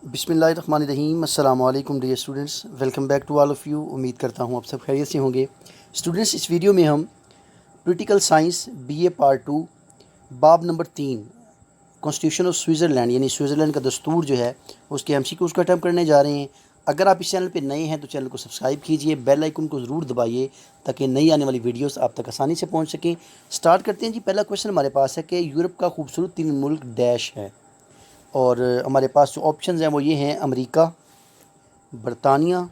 बिस्मिल्लाहिर्रहमानिर्रहीम अस्सलाम वालेकुम dear students, welcome back to all of you. उम्मीद करता हूँ आप सब खैरियत से होंगे। स्टूडेंट्स, इस वीडियो में हम पोलिटिकल साइंस बीए पार्ट 2 बाब नंबर 3 कॉन्स्टिट्यूशन ऑफ स्विट्ज़रलैंड यानी स्विट्ज़रलैंड का दस्तूर जो है उसके एमसीक्यूज़ का अटैम्प्ट करने जा रहे हैं। अगर आप इस चैनल पर नए हैं तो चैनल को सब्सक्राइब कीजिए, बेल आइकन को ज़रूर दबाइए ताकि नई आने वाली वीडियोस आप तक आसानी से पहुंच सकें। स्टार्ट करते हैं जी। पहला क्वेश्चन हमारे पास है कि यूरोप का खूबसूरत 3 मुल्क डैश है, और हमारे पास जो ऑप्शंस हैं वो ये हैं: अमेरिका, बरतानिया,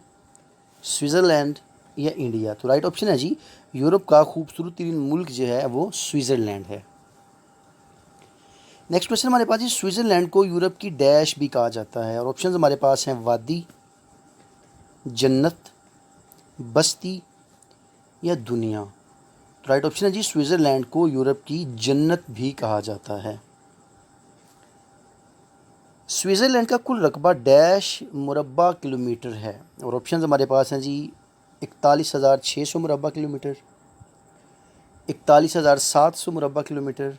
स्विट्ज़रलैंड या इंडिया। तो राइट ऑप्शन है जी, यूरोप का खूबसूरत 3 मुल्क जो है वो स्विट्ज़रलैंड है। नेक्स्ट क्वेश्चन हमारे पास जी, स्विट्ज़रलैंड को यूरोप की डैश भी कहा जाता है, और ऑप्शंस हमारे पास हैं: वादी, जन्नत, बस्ती या दुनिया। तो राइट ऑप्शन है जी, स्विट्ज़रलैंड को यूरोप की जन्नत भी कहा जाता है। स्विट्ज़रलैंड का कुल रकबा डैश मुरबा किलोमीटर है, और ऑप्शंस हमारे पास हैं जी: 41,600 मुरबा किलोमीटर, 41,700 मुरबा किलोमीटर,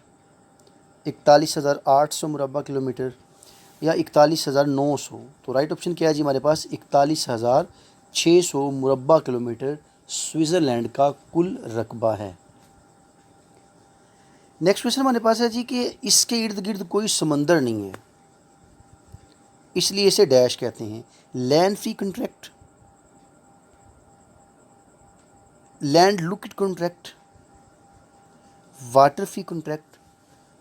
41,800 मुरबा किलोमीटर या 41,900। तो राइट ऑप्शन क्या है जी हमारे पास? 41,600 मुरबा किलोमीटर स्विट्ज़रलैंड का कुल रकबा है। नेक्स्ट क्वेश्चन हमारे पास है जी कि इसके इर्द गिर्द कोई समंदर नहीं है, इसलिए इसे डैश कहते हैं। Land free contract, land looked contract, water free contract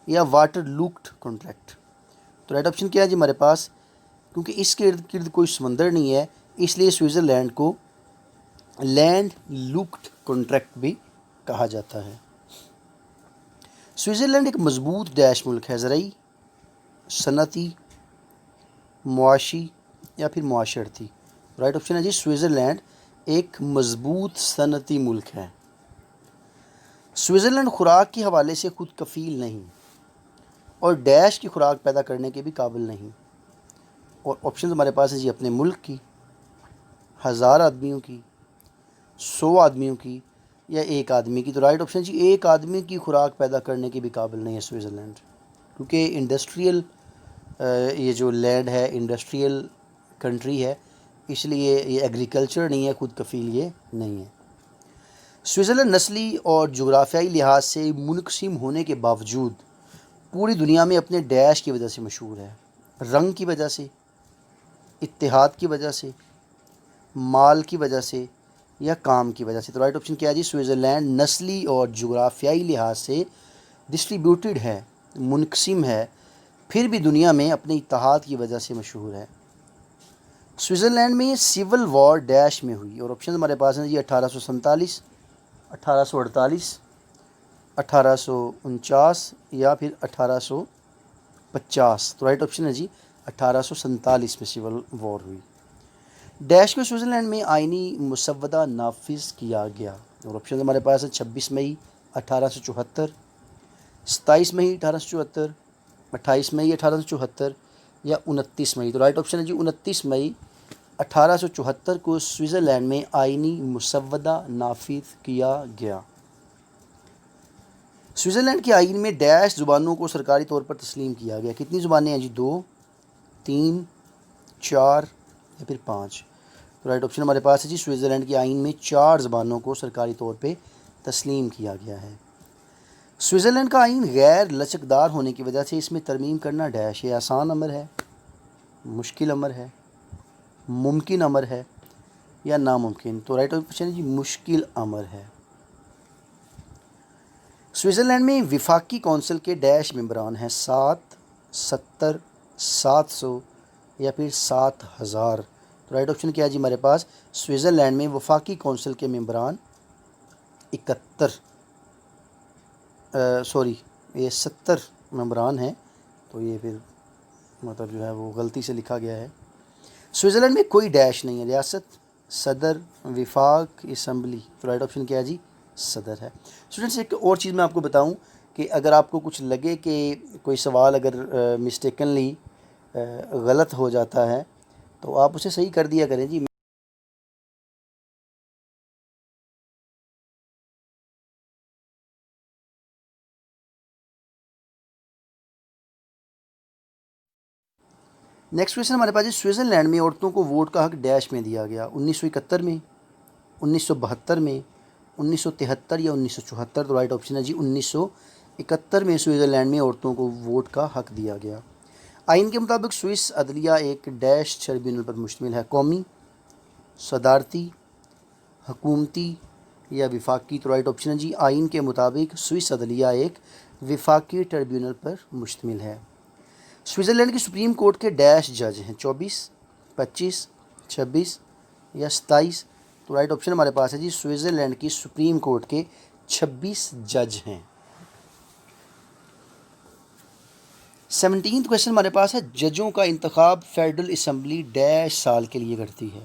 या वाटर लुक्ड कॉन्ट्रैक्ट। तो राइट ऑप्शन क्या है जी हमारे पास? क्योंकि इसके इर्द गिर्द कोई समंदर नहीं है, इसलिए स्विट्ज़रलैंड को लैंड लुक्ड कॉन्ट्रैक्ट भी कहा जाता है। स्विट्ज़रलैंड एक मजबूत डैश मुल्क है: ज़राई, सनती, मुआशी या फिर मुआशरती। राइट ऑप्शन है जी, स्विट्ज़रलैंड एक मजबूत सनती मुल्क है। स्विट्ज़रलैंड खुराक के हवाले से खुद कफ़ील नहीं और डैश की खुराक पैदा करने के भी काबिल नहीं। और ऑप्शन हमारे पास है जी: अपने मुल्क की, 1000 आदमियों की, 100 आदमियों की या एक आदमी की। तो राइट ऑप्शन जी, एक आदमी की खुराक पैदा करने के भी काबिल नहीं है स्विट्ज़रलैंड, क्योंकि इंडस्ट्रियल ये जो लैंड है इंडस्ट्रियल कंट्री है, इसलिए ये एग्रीकल्चर नहीं है, खुद कफ़ील ये नहीं है। स्विट्ज़रलैंड नस्ली और जोग्राफियाई लिहाज से मुनक़सिम होने के बावजूद पूरी दुनिया में अपने डैश की वजह से मशहूर है: रंग की वजह से, इत्तेहाद की वजह से, माल की वजह से या काम की वजह से। तो राइट ऑप्शन क्या है जी, स्विट्ज़रलैंड नस्ली और जोग्राफियाई लिहाज से डिस्ट्रीब्यूटेड है, मुनक़सिम है, फिर भी दुनिया में अपने इत्तेहाद की वजह से मशहूर है। स्विट्ज़रलैंड में सिविल वॉर डैश में हुई, और ऑप्शन हमारे पास हैं जी: 1847, 1848, 1849 या फिर 1850। तो राइट ऑप्शन है जी, 1847 में सिविल वॉर हुई। डैश को स्विट्ज़रलैंड में आइनी मुसव्वदा नाफिज किया गया, और ऑप्शन हमारे पास है: 26 मई 1874, 27 मई 1874, 28 मई 1874 या 29 मई। तो राइट ऑप्शन है जी, 29 मई 1874 को स्विट्ज़रलैंड में आइनी मुसव्वदा नाफिज किया गया। स्विट्ज़रलैंड के आइन में डैश ज़ुबानों को सरकारी तौर पर तस्लीम किया गया। कितनी ज़ुबानें हैं जी? 2, 3, 4 या फिर 5। तो राइट ऑप्शन हमारे पास है जी, स्विट्ज़रलैंड के आइन में 4 ज़बानों को सरकारी तौर पे तस्लीम किया गया है। स्विट्ज़रलैंड का आइन गैर लचकदार होने की वजह से इसमें तरमीम करना डैश है: आसान अमर है, मुश्किल अमर है, मुमकिन अमर है या नामुमकिन। तो राइट ऑप्शन है जी, मुश्किल अमर है। स्विट्ज़रलैंड में विफाकी कौंसिल के डैश मेंबरान हैं: 7, 70, 700 या फिर 7000। तो राइट ऑप्शन क्या है जी हमारे पास? स्विट्ज़रलैंड में वफाकी कौंसिल के मेंबरान 71 सॉरी ये 70 मेंबरान हैं, तो ये फिर मतलब जो है वो गलती से लिखा गया है। स्विट्ज़रलैंड में कोई डैश नहीं है: रियासत, सदर, विफाक, असम्बली। तो राइट ऑप्शन क्या है जी? सदर है। स्टूडेंट्स, एक और चीज़ मैं आपको बताऊं कि अगर आपको कुछ लगे कि कोई सवाल अगर मिस्टेकनली गलत हो जाता है तो आप उसे सही कर दिया करें जी। नेक्स्ट क्वेश्चन हमारे पास है, स्विट्ज़रलैंड में औरतों को वोट का हक डैश में दिया गया? 1971 में, 1972 में, 1973 या 1974? तो राइट ऑप्शन है जी 1971 में स्विट्ज़रलैंड में औरतों को वोट का हक दिया गया। आइन के मुताबिक स्विस अदलिया एक डैश ट्रिब्यूनल पर मुश्तमिल है? कौमी, सदारती, हुकूमती या विफाकी? तो राइट ऑप्शन है जी आइन के मुताबिक स्विस अदलिया एक विफाकी ट्रिब्यूनल पर मुश्तमिल है। स्विट्ज़रलैंड की सुप्रीम कोर्ट के डैश जज हैं? 24, 25, 26 या 27? तो राइट ऑप्शन हमारे पास है जी स्विट्ज़रलैंड की सुप्रीम कोर्ट के 26 जज हैं। 17th क्वेश्चन हमारे पास है, जजों का इंतखाब फेडरल असम्बली डैश साल के लिए करती है?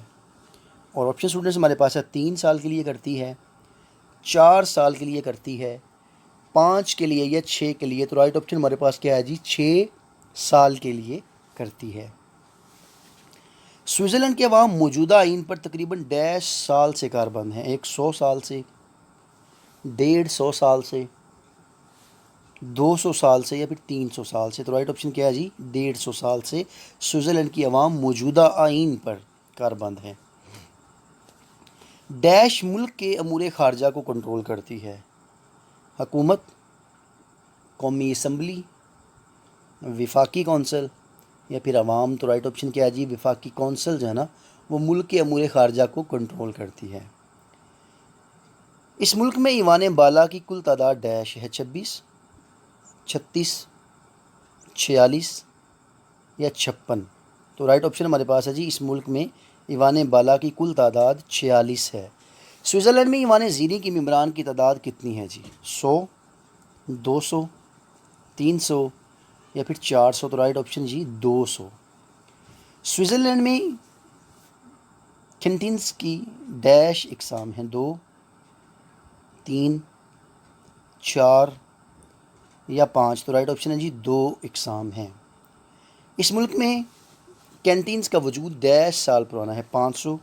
और ऑप्शन स्टूडेंट्स हमारे पास है 3 साल के लिए करती है, 4 साल के लिए करती है, 5 के लिए या 6 के लिए? तो राइट ऑप्शन हमारे पास क्या है जी 6 साल के लिए करती है। स्विट्ज़रलैंड के अवाम मौजूदा आइन पर तकरीबन डैश साल से कारबंद हैं? 100 साल से, 150 साल से, 200 साल से या फिर 300 साल से? तो राइट ऑप्शन क्या है जी 150 साल से स्विट्ज़रलैंड की अवाम मौजूदा आइन पर कारबंद हैं। डैश मुल्क के अमूर खारजा को कंट्रोल करती है? हुकूमत, कौमी असम्बली, विफाकी कौंसल या फिर अवाम? तो राइट ऑप्शन क्या है जी विफाकी कौंसल जो है ना वो मुल्क के अमूर खारजा को कंट्रोल करती है। इस मुल्क में ईवान बाला की कुल तादाद डैश है? 26, 36, 46 या 56? तो राइट ऑप्शन हमारे पास है जी इस मुल्क में ईवान बाला की कुल तादाद 46 है। स्विट्ज़रलैंड में ईवान ज़ीरी की मेंबरान की तादाद कितनी है जी? 100, 200, 300 या फिर 400? तो राइट ऑप्शन जी 200। स्विट्ज़रलैंड में कैंटीन्स की डैश इकसाम हैं? 2, 3, 4 या 5? तो राइट ऑप्शन है जी 2 इकसाम हैं। इस मुल्क में कैंटीन्स का वजूद डैश साल पुराना है? 500,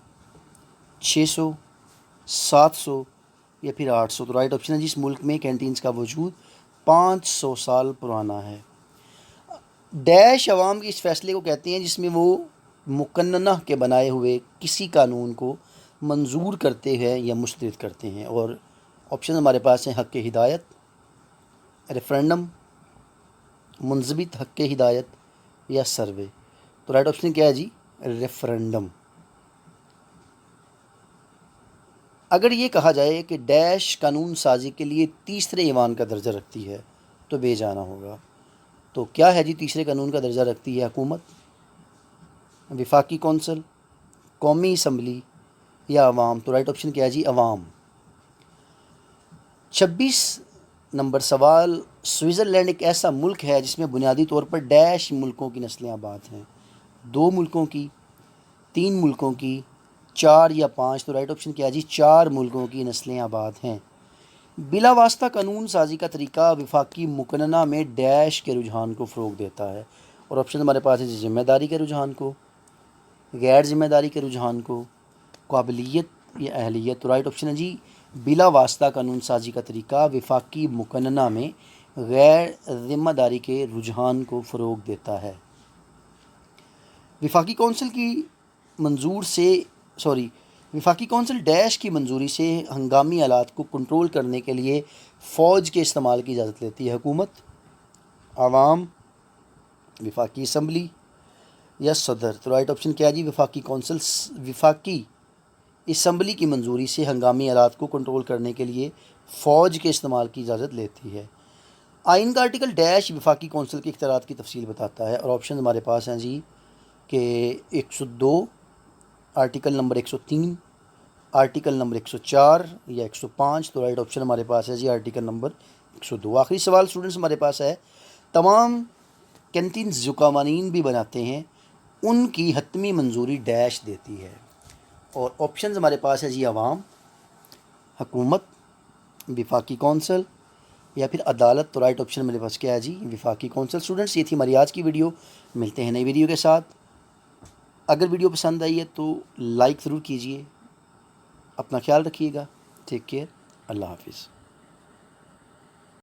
600, 700 या फिर 800? तो राइट ऑप्शन है जी इस मुल्क में कैंटीन्स का वजूद 500 साल पुराना है। डैश अवाम के इस फैसले को कहते हैं जिसमें वो मुकन्नना के बनाए हुए किसी कानून को मंजूर करते हैं या मुस्तरद करते हैं। और ऑप्शन हमारे पास हैं हक़ हिदायत, रेफरेंडम, मुंज़बित हक़ हिदायत या सर्वे? तो राइट ऑप्शन क्या है जी रेफरेंडम। अगर ये कहा जाए कि डैश कानून साजी के लिए तीसरे ईवान का दर्जा रखती है तो बेजाना होगा। तो क्या है जी तीसरे कानून का दर्जा रखती है? हुकूमत, विफाकी कौंसल, कौमी असम्बली या अवाम? तो राइट ऑप्शन क्या है जी अवाम। 26 नंबर सवाल, स्विट्ज़रलैंड एक ऐसा मुल्क है जिसमें बुनियादी तौर पर डैश मुल्कों की नस्लें आबाद हैं? 2 मुल्कों की, 3 मुल्कों की, 4 या 5? तो राइट ऑप्शन क्या है जी 4 मुल्कों की नस्लें आबाद हैं। बिला वास्ता कानून साजी का तरीका विफाकी मुकन्ना में डैश के रुझान को फ़रोग देता है? और ऑप्शन हमारे पास है ज़िम्मेदारी के रुझान को, गैर ज़िम्मेदारी के रुझान को, काबिलियत या अहलियत? तो राइट ऑप्शन है जी बिला वास्ता कानून साजी का तरीका विफाकी मुकन्ना में गैर ज़िम्मेदारी के रुझान को फ़रोग देता है। विफाकी कौंसिल की मंजूर से विफाकी कौंसिल डैश की मंजूरी से हंगामी हालात को कंट्रोल करने के लिए फ़ौज के इस्तेमाल की इजाज़त लेती है? हुकूमत, आवाम, विफाकी असम्बली या सदर? तो राइट ऑप्शन क्या है जी विफाकी कौंसिल विफाकी असम्बली की मंजूरी से हंगामी हालात को कंट्रोल करने के लिए फ़ौज के इस्तेमाल की इजाज़त लेती है। आइन का आर्टिकल डैश विफाकी कौंसिल के इख्तियारात की तफसील बताता है? और ऑप्शन हमारे पास हैं जी कि 102, आर्टिकल नंबर 103, आर्टिकल नंबर 104 या 105? तो राइट ऑप्शन हमारे पास है जी आर्टिकल नंबर 102। आखिरी सवाल स्टूडेंट्स हमारे पास है, तमाम कैंटीन्स जो कवानीन भी बनाते हैं उनकी हतमी मंजूरी डैश देती है? और ऑप्शन हमारे पास है जी अवाम, हुकूमत, विफाकी कौंसल या फिर अदालत? तो राइट ऑप्शन मेरे पास क्या है जी विफाकी कौंसल। स्टूडेंट्स ये थी हमारी आज की वीडियो, मिलते हैं नई वीडियो के साथ। अगर वीडियो पसंद आई है तो लाइक ज़रूर कीजिए, अपना ख्याल रखिएगा, टेक केयर, अल्लाह हाफिज़।